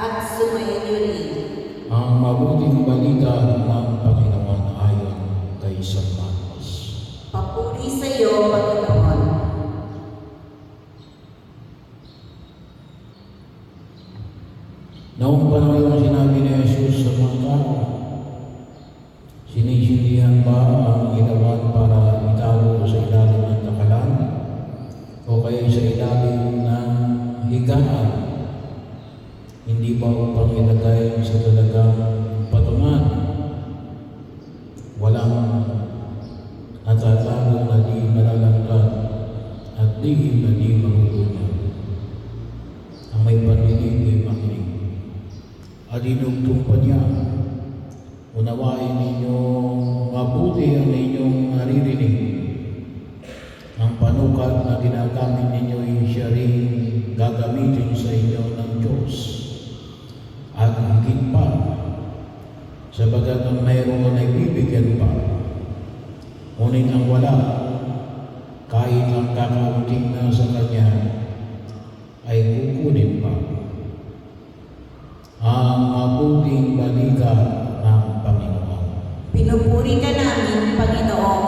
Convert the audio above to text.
at sumainyo rin. Ang mabuting balita ng Panginoon ayon kay San Marcos. Papuri sa iyo, Panginoon. Noong panahon yung sinabi ni Jesus sa mga tao, sinisindihan ba ang ginawan para itago sa ilalim ng takalan o kaya sa ilalim ng higaan? Hindi ba upang ilagay sa talagang patungan? Walang natatago na di malalangkat at lihim na di magugunan. Ang may paninig ay makinig. At inugtong pa niya, unawain ninyo mabuti ang inyong naririnig. Ang panukat na ginagamit ninyo ay siya rin gagamitin sa inyo ng Diyos. At higit pa, sabagat ang mayroon ay bibigyan pa. Ngunit ang wala, kahit ang kakaunting na sa kanya, ay kukunin pa. Ang mabuting balita ng Panginoon. Pinupuri ka namin, Panginoon.